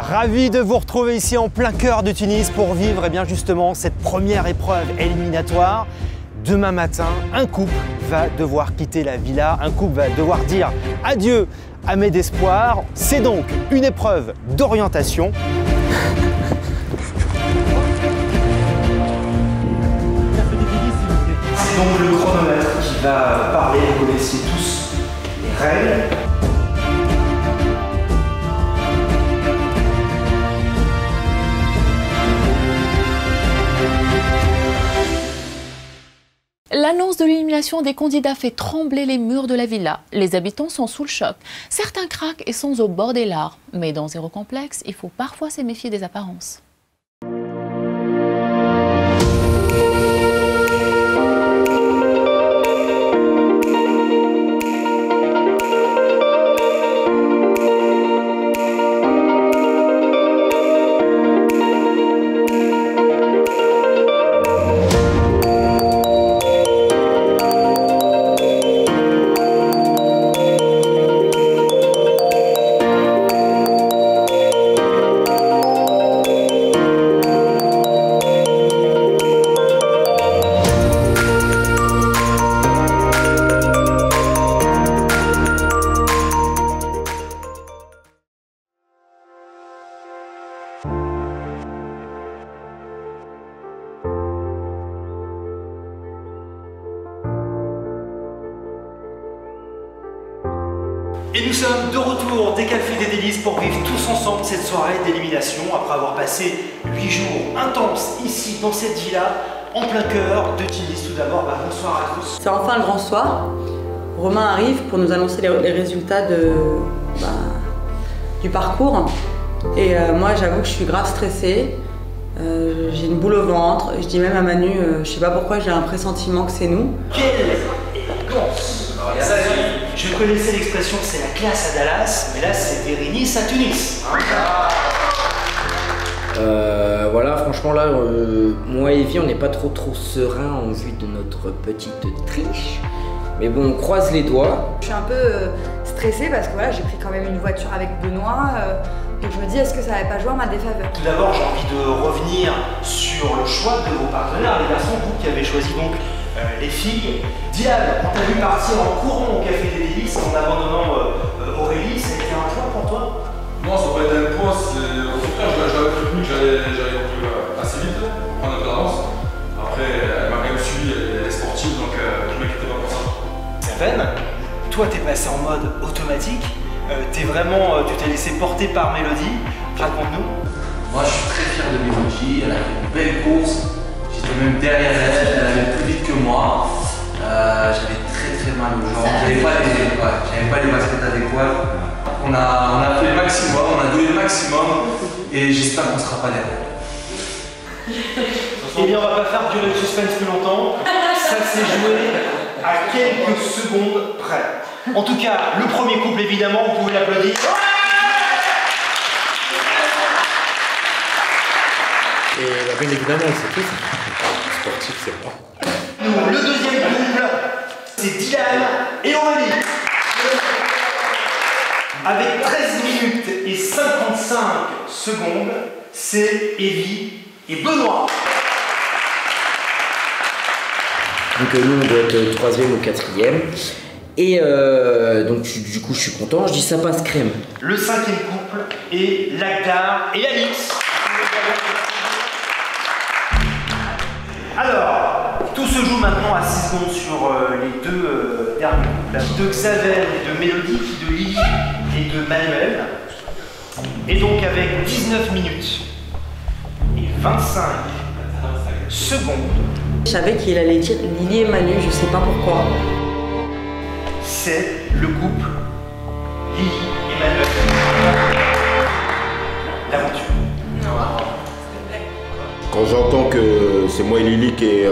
Ravi de vous retrouver ici en plein cœur de Tunis pour vivre eh bien justement cette première épreuve éliminatoire. Demain matin, un couple va devoir quitter la villa, un couple va devoir dire adieu à mes espoirs. C'est donc une épreuve d'orientation. C'est donc le chronomètre qui va parler, vous connaissez tous les règles. L'annonce de l'élimination des candidats fait trembler les murs de la villa. Les habitants sont sous le choc. Certains craquent et sont au bord des larmes. Mais dans Zéro Complexe, il faut parfois se méfier des apparences. Et nous sommes de retour des Cafés des Délices pour vivre tous ensemble cette soirée d'élimination après avoir passé 8 jours intenses ici dans cette villa en plein cœur de Tunis. Tout d'abord, bonsoir à tous. C'est enfin le grand soir. Romain arrive pour nous annoncer les résultats du parcours. Et moi, j'avoue que je suis grave stressée. J'ai une boule au ventre. Je dis même à Manu, je sais pas pourquoi, j'ai un pressentiment que c'est nous. Quelle élégance! Je connaissais l'expression c'est la classe à Dallas, mais là c'est Bérénice à Tunis. Voilà, franchement là, moi et Evie, on n'est pas trop serein en vue de notre petite triche. Mais bon, on croise les doigts. Je suis un peu stressée parce que voilà, j'ai pris quand même une voiture avec Benoît. Donc je me dis, est-ce que ça n'avait pas joué en ma défaveur? Tout d'abord, j'ai envie de revenir sur le choix de vos partenaires, les garçons, vous qui avez choisi donc les filles. Diane, on t'a vu partir en courant au Café des Délices en abandonnant Aurélie, ça a été un point pour toi? Non, ça n'a pas été un point, au contraire, j'avais prévenu que j'allais assez vite, prendre un peu d'avance. Après, elle m'a quand même suivi, elle est sportive, donc je ne m'inquiétais pas pour ça. Servaine, toi t'es passé en mode automatique, tu t'es laissé porter par Mélodie, raconte-nous. Moi je suis très fier de Mélodie, elle a fait une belle course, j'étais même derrière elle allait plus vite que moi. J'avais très mal aux jambes, j'avais pas les baskets adéquates. On a fait le maximum, on a donné le maximum et j'espère qu'on ne sera pas derrière. Eh bien on va pas faire durer le suspense plus longtemps, ça s'est joué à quelques secondes près. En tout cas, le premier couple évidemment, vous pouvez l'applaudir. Et bien évidemment, c'est tout. Sportif, c'est moi. Le deuxième couple, c'est Dylan et Aurélie. Avec 13 minutes et 55 secondes, c'est Evie et Benoît. Donc nous, on doit être 3e ou 4e. Et donc du coup, je suis content. Je dis ça passe crème. Le cinquième couple est Lagdar et Alix. Alors, tout se joue maintenant à 6 secondes sur les deux derniers couples. De Xavel et de Mélodie, puis de Lily et de Manuel. Et donc avec 19 minutes et 25 secondes. Je savais qu'il allait dire Lily et Manu, je sais pas pourquoi. C'est le couple Lily et Manuel. L'aventure. Quand j'entends que c'est moi et Lily qui est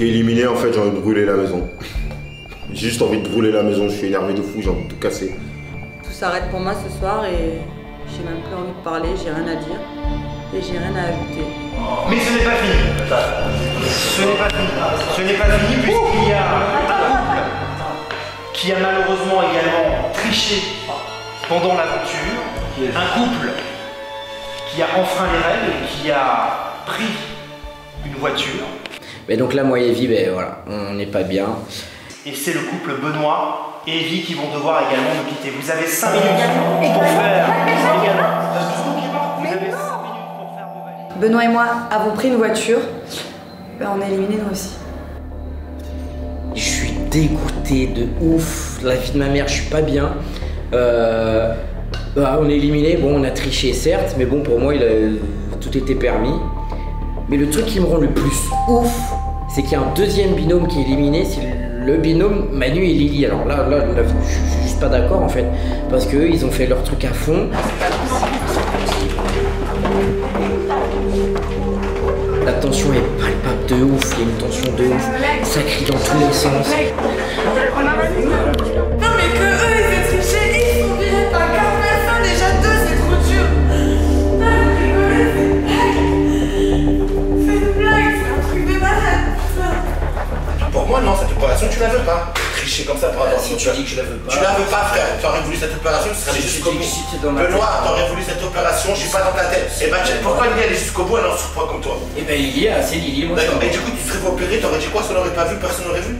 éliminé, en fait j'ai envie de brûler la maison. J'ai juste envie de brûler la maison, je suis énervé de fou, j'ai envie de tout casser. Tout s'arrête pour moi ce soir et j'ai même plus envie de parler, j'ai rien à dire et j'ai rien à ajouter. Mais ce n'est pas fini. Ce n'est pas fini. Ce n'est pas fini puisqu'il y a un couple qui a malheureusement également triché pendant l'aventure. Un couple qui a enfreint les règles, qui a pris une voiture. Mais donc là, moi et Evie, ben voilà, on n'est pas bien. Et c'est le couple Benoît et Evie qui vont devoir également nous quitter. Vous avez 5 minutes pour faire Benoît et moi avons pris une voiture. On est éliminés nous aussi. Je suis dégoûté de ouf. La vie de ma mère, je suis pas bien. On est éliminé. Bon, on a triché certes, mais bon, pour moi, tout était permis. Mais le truc qui me rend le plus ouf, c'est qu'il y a un deuxième binôme qui est éliminé. C'est le binôme Manu et Lily. Alors là, je suis juste pas d'accord en fait, parce qu'eux, ils ont fait leur truc à fond. La tension est palpable de ouf, il y a une tension de ouf, ça crie dans tous les sens. Non mais que eux ils aient triché, ils sont virés par 4 personnes, déjà 2 c'est trop dur. C'est une blague, c'est un truc de malade. Pour moi non, cette opération tu la veux pas. Tricher comme ça pour avoir Si tu dis que je la veux pas. Tu la veux pas frère, t'aurais voulu cette opération, ce serait jusqu'au bout. Benoît, t'aurais voulu cette opération, je suis pas dans ta tête. Et bah pourquoi Lily elle est jusqu'au bout, elle en souffre pas comme toi? Et ben Lily, c'est Lily, moi. D'accord, et du coup tu serais fait opérer, t'aurais dit quoi? Si on l'aurait pas vu, personne n'aurait vu?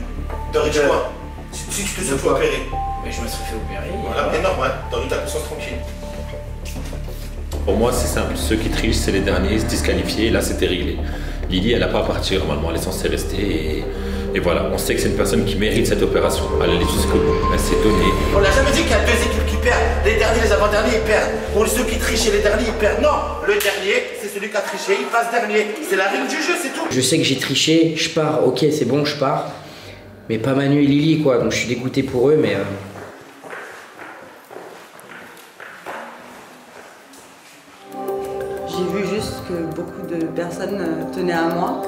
T'aurais dit quoi? Si tu te serais fait opérer. Mais je me serais fait opérer. Voilà, énorme, hein, t'aurais eu ta conscience tranquille. Pour moi, c'est simple. Ceux qui trichent, c'est les derniers, se disqualifier. Et là, c'était réglé. Lily, elle n'a pas à partir normalement. Elle est censée rester. Et voilà, on sait que c'est une personne qui mérite cette opération. Elle allait jusqu'au bout. Elle s'est donnée. On n'a jamais dit qu'il y a 2 équipes qui perdent. Les derniers, les avant-derniers, ils perdent. Pour ceux qui trichent et les derniers, ils perdent. Non, le dernier, c'est celui qui a triché, il passe dernier. C'est la règle du jeu, c'est tout. Je sais que j'ai triché, je pars. Ok, c'est bon, je pars. Mais pas Manu et Lily, quoi. Donc je suis dégoûté pour eux, mais... J'ai vu juste que beaucoup de personnes tenaient à moi.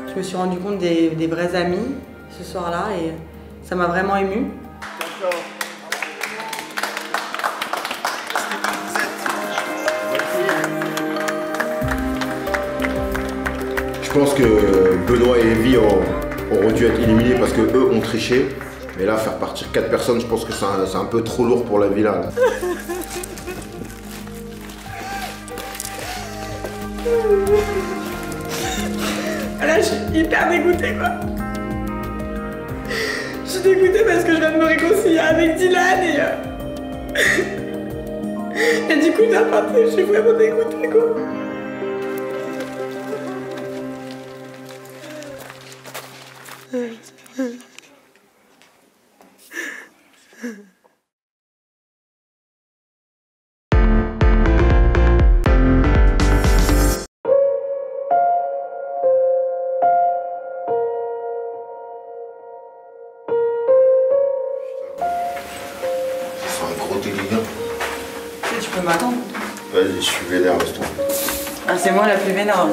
Je me suis rendu compte des vrais amis ce soir-là et ça m'a vraiment émue. Je pense que Benoît et Evie auront dû être éliminés parce que eux ont triché. Mais là, faire partir 4 personnes, je pense que c'est un peu trop lourd pour la villa. Là. Là, je suis hyper dégoûtée, quoi. Je suis dégoûtée parce que je viens de me réconcilier avec Dylan et du coup, je suis vraiment dégoûtée, quoi. Tu peux m'attendre. Vas-y, je suis vénère, reste-toi. Ah, c'est moi la plus vénère.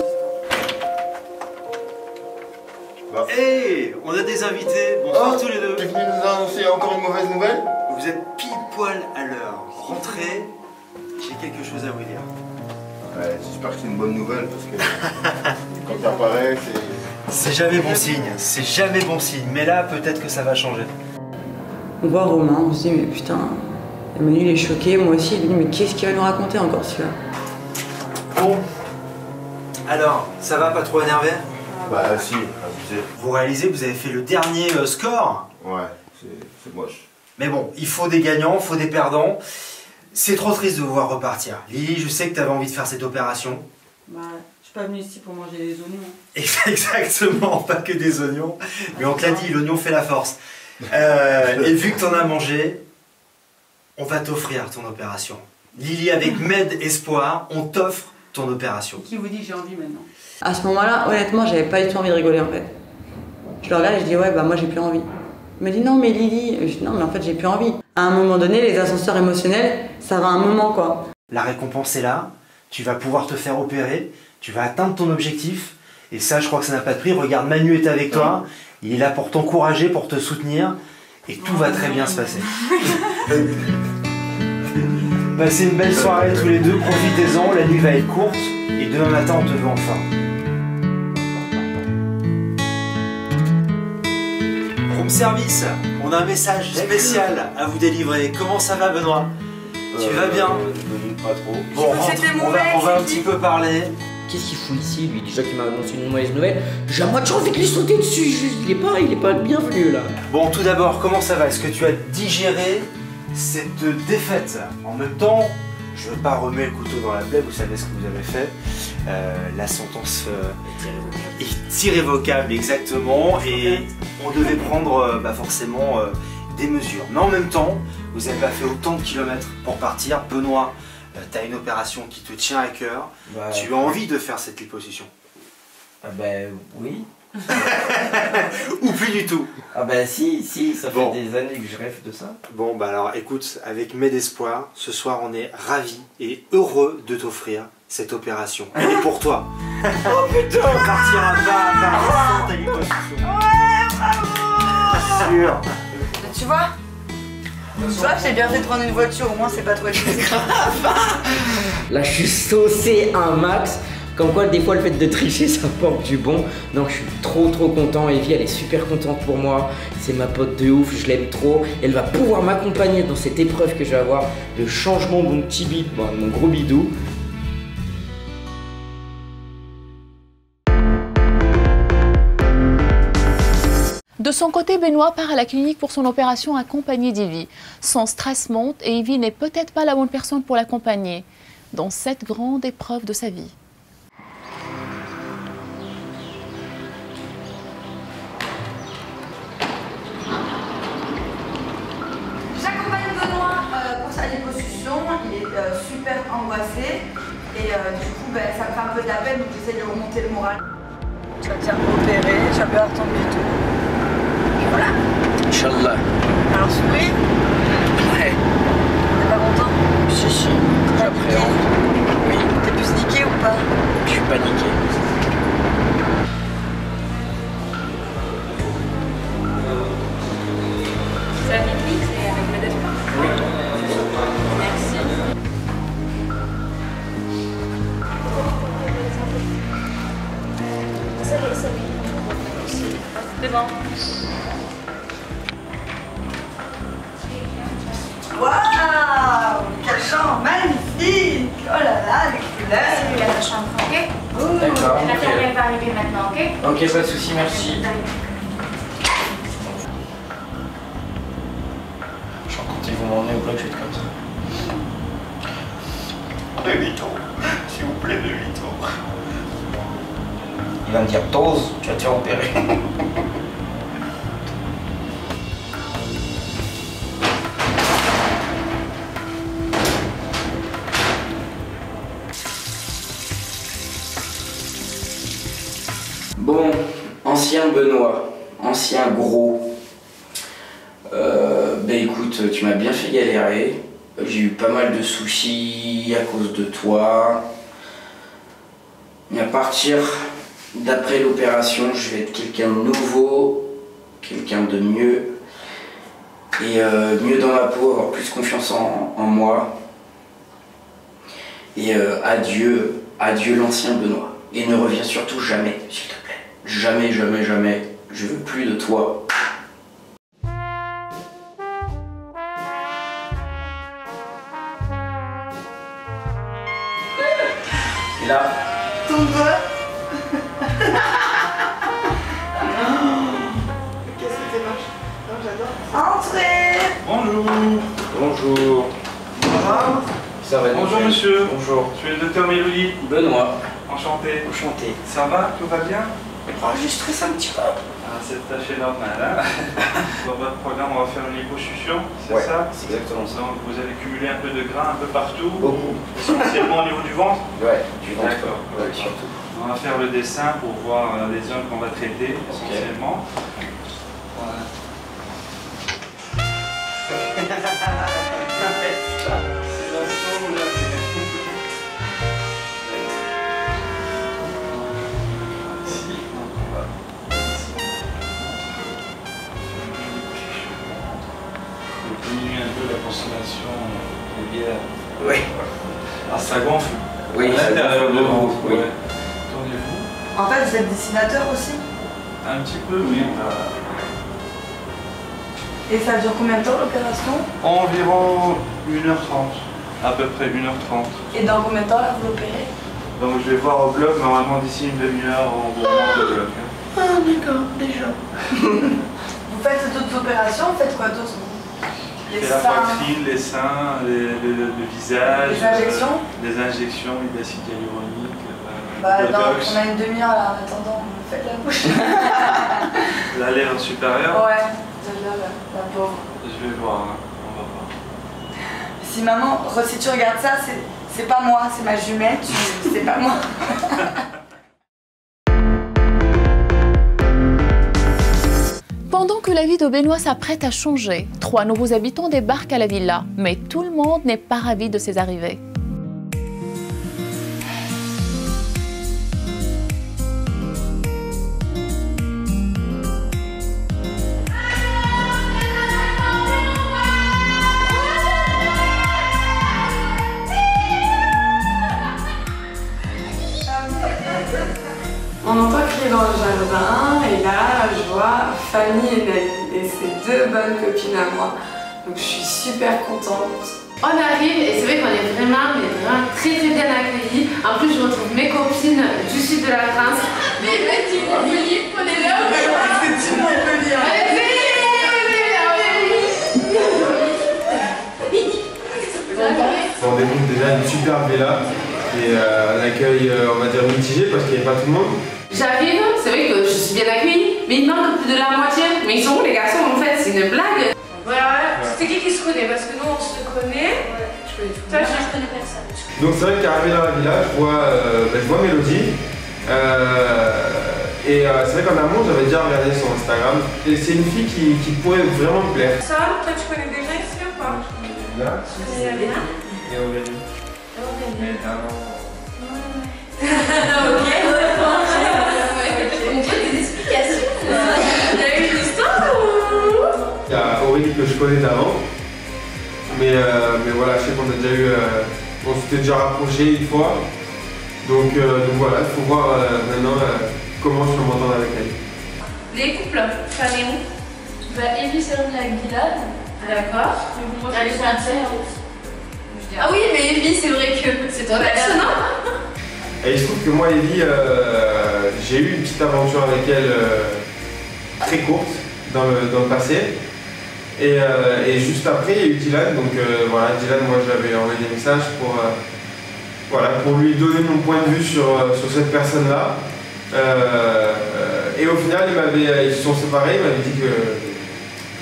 Hey, on a des invités. Bonsoir tous les deux. Tu es venu nous annoncer encore une mauvaise nouvelle? Vous êtes pile poil à l'heure. Rentrez, j'ai quelque chose à vous dire. Ouais, j'espère que c'est une bonne nouvelle parce que quand t'apparais, c'est jamais bon signe, c'est jamais bon signe. Mais là, peut-être que ça va changer. On voit Romain, on se dit, mais putain, Manu il est choqué, moi aussi, il dit, mais qu'est-ce qu'il va nous raconter encore celui-là? Bon, alors, ça va, pas trop énervé? Bah si, abusé. Vous réalisez, vous avez fait le dernier score? Ouais, c'est moche. Mais bon, il faut des gagnants, il faut des perdants. C'est trop triste de vous voir repartir. Lily, je sais que tu avais envie de faire cette opération. Bah, je suis pas venue ici pour manger des oignons. Exactement, pas que des oignons. Mais on te l'a dit, l'oignon fait la force. Et vu que tu en as mangé, on va t'offrir ton opération. Lily, avec Med Espoir, on t'offre ton opération. Qui vous dit que j'ai envie maintenant? À ce moment-là, honnêtement, j'avais pas du tout envie de rigoler en fait. Je le regarde et je dis ouais, bah moi j'ai plus envie. Il me dit non mais Lily, je dis non mais en fait j'ai plus envie. À un moment donné, les ascenseurs émotionnels, ça va un moment quoi. La récompense est là, tu vas pouvoir te faire opérer, tu vas atteindre ton objectif. Et ça, je crois que ça n'a pas de prix. Regarde, Manu est avec toi, il est là pour t'encourager, pour te soutenir. Et tout va très bien se passer. Passez une belle soirée tous les deux, profitez-en, la nuit va être courte. Et demain matin, on te veut enfin. Room service, on a un message spécial à vous délivrer. Comment ça va, Benoît? Tu vas bien? Pas trop. Bon, on va un petit peu parler. Qu'est-ce qu'il fout ici, lui? Déjà qu'il m'a annoncé une mauvaise nouvelle, j'ai à moitié envie de lui sauter dessus. Il est pas bienvenu là. Bon, tout d'abord, comment ça va? Est-ce que tu as digéré cette défaite? En même temps, je ne veux pas remettre le couteau dans la plaie, vous savez ce que vous avez fait. La sentence est irrévocable, exactement, et on devait prendre forcément des mesures. Mais en même temps, vous n'avez pas fait autant de kilomètres pour partir. Benoît, tu as une opération qui te tient à cœur. Bah, tu as envie de faire cette liposuction? Ah bah oui. Ou plus du tout? Ah bah si, ça fait des années que je rêve de ça. Bon bah alors écoute, avec mes espoirs, ce soir on est ravis et heureux de t'offrir cette opération. Elle est pour toi. Oh putain! On partira pas ta liposuction. Ouais, bravo! Sûr. Tu vois, j'ai bien fait de prendre une voiture, au moins c'est pas trop grave. Là je suis saucé un max. Comme quoi des fois le fait de tricher ça porte du bon. Donc je suis trop content. Evie elle est super contente pour moi. C'est ma pote de ouf, je l'aime trop. Elle va pouvoir m'accompagner dans cette épreuve que je vais avoir. Le changement de mon petit bide, mon gros bidou. De son côté, Benoît part à la clinique pour son opération accompagné d'Evie. Son stress monte et Evie n'est peut-être pas la bonne personne pour l'accompagner dans cette grande épreuve de sa vie. J'accompagne Benoît pour sa liposuction, il est super angoissé et du coup ça me fait un peu de la peine donc j'essaie de lui remonter le moral. Tu vas te faire opérer, tu vas perdre ton bidou. Et voilà. Inch'Allah. Alors souris? Ouais. T'es pas content? Si, j'appréhende. Oui. T'es plus niqué ou pas? Je suis paniqué. C'est avec qui? C'est avec mes espoirs? Oui. Merci. C'est bon. Waouh! Quel champ magnifique! Oh là là, les couleurs! C'est la chambre, ok? D'accord. La infirmière va arriver maintenant, ok? Ok, pas de soucis, merci. Je suis content, vous m'emmenez au bloc, je vais être comme ça. De 8 ans, s'il vous plaît, de 8 ans. Il va me dire 12, tu vas te faire opérer. Bon, ancien Benoît, ancien gros. Ben écoute, tu m'as bien fait galérer. J'ai eu pas mal de soucis à cause de toi. Et à partir d'après l'opération, je vais être quelqu'un de nouveau, quelqu'un de mieux. Et mieux dans ma peau, avoir plus confiance en moi. Et adieu l'ancien Benoît. Et ne reviens surtout jamais, s'il te plaît. Jamais, jamais, jamais. Je veux plus de toi. Et là. Ton doigt. Qu'est-ce que t'es moche? Non, j'adore. Entrez. Bonjour. Bonjour. Ça va. Bonjour monsieur. Bonjour. Je suis le docteur Mélouli. Benoît. Enchanté. Enchanté. Ça va? Tout va bien? Oh, je stresse un petit peu. Ah, c'est tout à fait normal. Hein. Dans votre programme, on va faire une liposuction, c'est ça? C'est exactement ça. Donc vous allez cumuler un peu de gras un peu partout. Beaucoup. Essentiellement au niveau du ventre? Ouais, du ventre. D'accord. Ouais, surtout. On va faire le dessin pour voir les zones qu'on va traiter essentiellement. Voilà. Diminuer un peu la consommation de bière. Oui. Ah, ça gonfle. Oui, à l'intérieur de vous. Oui. Ouais. Tournez-vous. En fait, vous êtes dessinateur aussi? Un petit peu, oui. Et ça dure combien de temps l'opération? Environ 1h30. À peu près 1h30. Et dans combien de temps là vous l'opérez? Donc je vais voir au bloc, normalement d'ici une demi-heure on vous remonte le bloc. Ah d'accord, déjà. Vous faites d'autres opérations, vous faites quoi d'autre? Les la poitrine, les seins, le visage. Les injections? Les injections, l'acide hyaluronique. Bah non, on a une demi-heure là en attendant, faites la bouche. La lèvre supérieure? Ouais, la pauvre. Je vais voir, hein. On va voir. Si maman, si tu regardes ça, c'est pas moi, c'est ma jumelle, c'est pas moi. Pendant que la vie de Benoît s'apprête à changer, 3 nouveaux habitants débarquent à la villa, mais tout le monde n'est pas ravi de ces arrivées. On entend crier dans le jardin et là je vois Fanny et Naï et c'est 2 bonnes copines à moi. Donc je suis super contente. On arrive et c'est vrai qu'on est vraiment très bien accueillis. En plus je retrouve mes copines du sud de la France. Mais petit Montpellier, on est là ou pas? Petit Montpellier. On découvre déjà une super villa et un accueil on va dire mitigé parce qu'il n'y a pas tout le monde. J'arrive, c'est vrai que je suis bien accueillie, mais il manque plus de la moitié. Mais ils sont où les garçons en fait? C'est une blague. Voilà, c'est qui se connaît? Parce que nous on se connaît. Je connais tout. Toi je connais personne. Donc c'est vrai qu'arrivé dans la villa, je vois Mélodie. C'est vrai qu'en amont j'avais déjà regardé son Instagram. Et c'est une fille qui pourrait vraiment me plaire. Ça, toi tu connais déjà ici ou pas? Là. Tu connais bien? Et Aurélie. Aurélie. Ok, on veut des explications. Il y a eu une histoire ou? Il y a Aurélie que je connais d'avant. Mais voilà, je sais qu'on a déjà eu. On s'était déjà rapproché une fois. Donc voilà, il faut voir maintenant comment je peux m'entendre avec elle. Les couples, ça allait où? Bah, Evie s'est revenue avec Dylan. D'accord. Moi, je suis Ah oui, mais Evie, c'est vrai que c'est toi personne, non? Et il se trouve que moi, Evie, j'ai eu une petite aventure avec elle très courte dans le passé. Et juste après, il y a eu Dylan. Donc voilà, Dylan, moi j'avais envoyé des messages pour lui donner mon point de vue sur cette personne-là. Et au final, ils se sont séparés, il m'avait dit que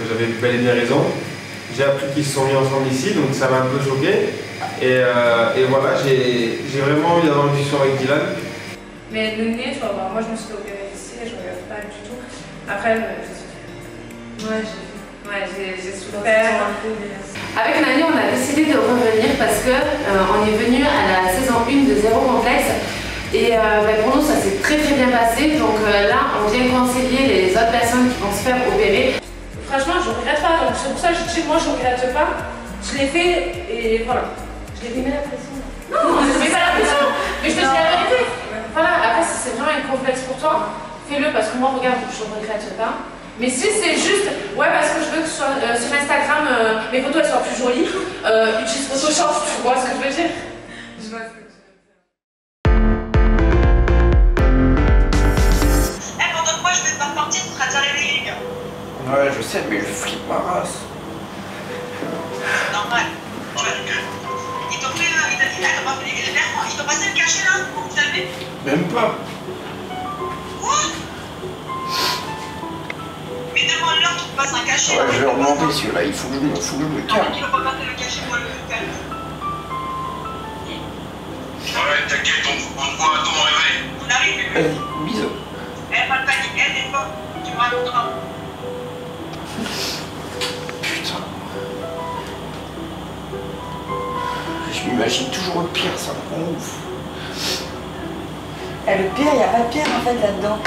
j'avais bel et bien raison. J'ai appris qu'ils se sont mis ensemble ici, donc ça m'a un peu choqué. Et voilà, j'ai vraiment eu d'avoir une discussion avec Dylan. Mais le nez, moi je me suis opérée ici et je ne regarde pas du tout. Après, j'ai souffert. Avec Nani, on a décidé de revenir parce qu'on est venu à la saison 1 de Zéro Complexe. Et pour nous, ça s'est très bien passé. Donc là, on vient conseiller les autres personnes qui vont se faire opérer. Franchement, je ne regrette pas. Donc c'est pour ça que je dis, moi, je ne regrette pas. Je l'ai fait et voilà. Je l'ai mis la pression. Non, je ne mets pas la pression. Mais je te dis la vérité. Voilà, après, si c'est vraiment un complexe pour toi, fais-le parce que moi, regarde, je ne regrette pas. Mais si c'est juste, ouais, parce que je veux que sur Instagram, mes photos elles soient plus jolies, utilise Photoshop, tu vois ce que je veux dire? Je vois ce que tu veux dire. Pardonne-moi, je vais pas partir, tu seras déjà réveillé, gars. Ouais, je sais, mais je flippe ma race. Normal. Tu vois, ils t'ont fait, ils t'ont passé le cachet là pour te calmer? Même pas. Quoi? Mais demande-leur qu'il te passe un cachet. Ouais, je vais leur demander celui-là, il faut que je me calme. Non, ils vont pas passer le cachet, moi le calme. Ouais, t'inquiète, on te voit à ton réveil. On arrive, bébé. Vas-y, bisous. Pas de panique, n'est pas. Tu me raconteras. Putain. Je m'imagine toujours le pire, ça me rend ouf. Et le pire, il n'y a pas de pire en fait là-dedans.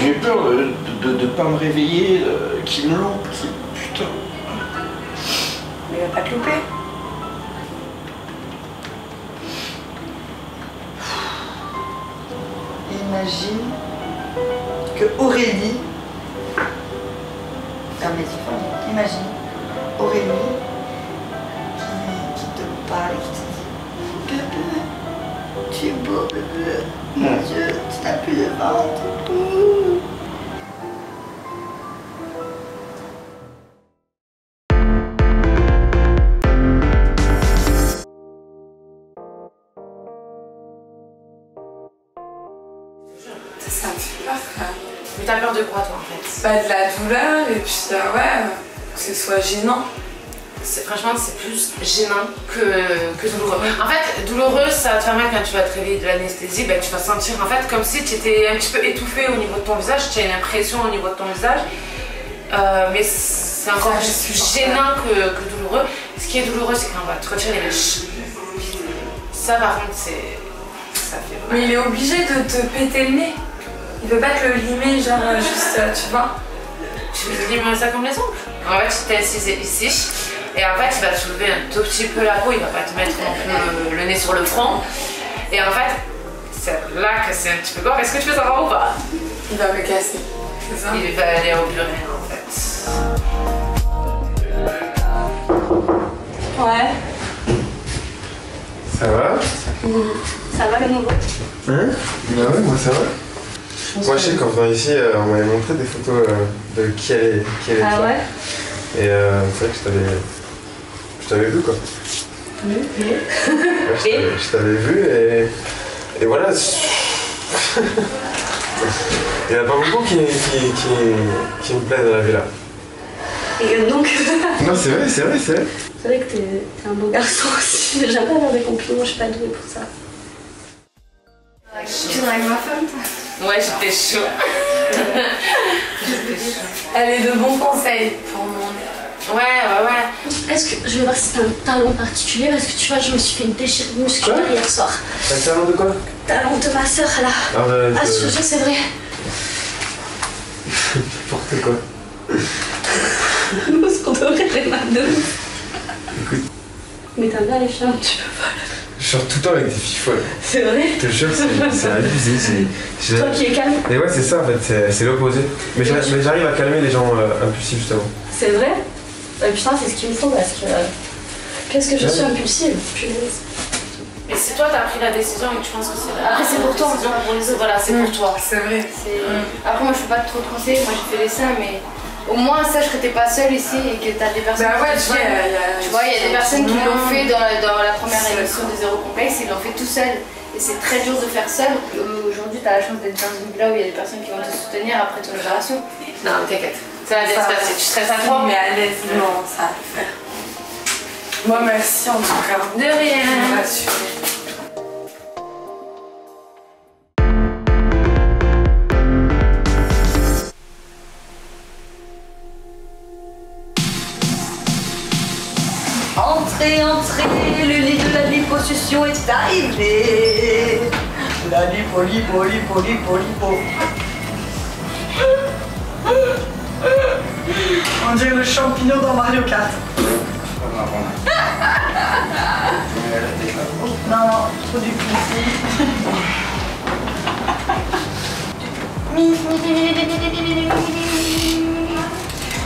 J'ai peur de pas me réveiller, qu'il me loupe, putain. Mais il va pas te louper. Imagine que Aurélie... Non mais imagine Aurélie qui te parler, je te dis, bébé, tu es beau, bébé. Mon Dieu, tu n'as plus de ventre. Ça me fait peur quand même. Mais t'as peur de quoi toi en fait? Bah de la douleur et puis ouais, que ce soit gênant. Franchement c'est plus gênant que douloureux. En fait douloureux ça va te permettre quand tu vas te réveiller de l'anesthésie, bah, tu vas sentir en fait comme si tu étais un petit peu étouffé au niveau de ton visage, tu as une impression au niveau de ton visage. Mais c'est encore plus gênant que douloureux. Ce qui est douloureux c'est qu'on va te retirer les mèches. Ça par contre c'est... ça fait mal. Mais il est obligé de te péter le nez. Il veut pas te le limer, genre juste, tu vois. Tu veux limer ça comme les ongles? En fait, tu t'es assise ici, et en fait, il va te soulever un tout petit peu la peau, il va pas te mettre non plus le nez sur le front. Et en fait, c'est là que c'est un petit peu gore. Est-ce que tu veux savoir ou pas? Il va me casser, c'est ça? Il va aller au burin en fait. Ouais. Ça va? Ça va le nouveau? Hein? Bah ouais, moi ça va. Moi je sais qu'en venant ici, on m'avait montré des photos de qui allait Ah faire. ouais? Et c'est vrai que je t'avais vu quoi. Oui. Ouais, je t'avais vu et voilà. Il n'y en a pas beaucoup qui me plaisent dans la villa. Et donc Non c'est vrai. C'est vrai que t'es un beau garçon aussi. J'aime pas avoir des compliments, je suis pas douée pour ça. Tu dragues ma femme toi? Ouais, j'étais chaud. Elle est de bons conseils pour mon... Ouais. Est-ce que je vais voir si t'as un talent particulier parce que tu vois, je me suis fait une déchirure musculaire hier soir. T'as le talent de quoi? Talent de ma soeur là. Ah, je te jure, c'est vrai. N'importe quoi. Nous, ce qu'on devrait faire mal de ouf. Écoute. Mais t'aimes bien les filles un petit peu folles. Je sors tout le temps avec des filles folles. C'est vrai? Je te jure, c'est abusé. Toi qui es calme. Mais ouais, c'est ça en fait, c'est l'opposé. Mais j'arrive à calmer les gens impulsifs justement. C'est vrai? Putain, c'est ce qu'il me faut parce que. Qu'est-ce que je suis impulsive? Punaise. Et si toi t'as pris la décision et que tu penses que c'est Après c'est pour toi. pour les autres, voilà, c'est pour toi. C'est vrai. Après moi je fais pas trop de conseils, moi j'ai fait les seins mais au moins sache que t'es pas seule ici et que t'as des personnes Bah ouais, qui tiennent. Tu vois, il y a des personnes qui l'ont fait dans la première émission de Zéro Complexe, ils l'ont fait tout seul. Et c'est très dur de faire seul. Aujourd'hui t'as la chance d'être dans une villa où il y a des personnes qui vont te soutenir après ton opération. Non, t'inquiète. Ça va bien se passer. Tu stresses à toi? Mais à l'aise, non, ça va le faire. Moi merci en tout cas. De rien. Je rassure. Entrez, le lit de la liposuction est arrivé. La lipo. On dirait le champignon dans Mario Kart. Non, trop du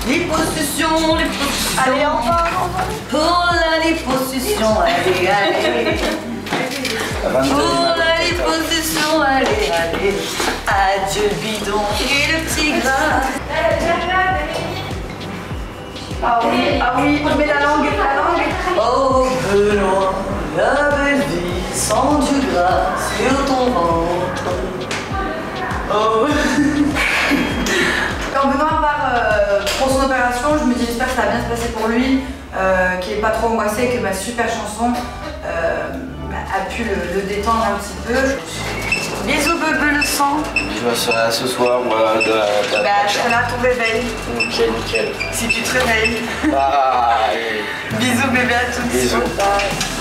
Liposuction. Allez, enfin. Pour la liposuction, allez. Pour la liposuction, allez. Adieu le bidon et le petit gras. Ah oui, on met la langue. Oh, Benoît, la belle vie sans du gras sur ton ventre. Oh. Quand Benoît part pour son opération, je me dis j'espère que ça va bien se passer pour lui, qu'il n'est pas trop angoissé et que ma super chanson a pu le détendre un petit peu. Bisous bébé le sang. Bisous à ce soir, moi, Je serai là à ton réveil. Ok, nickel. Si tu te réveilles. Ah, Bisous bébé à tous. Bisous. Bye.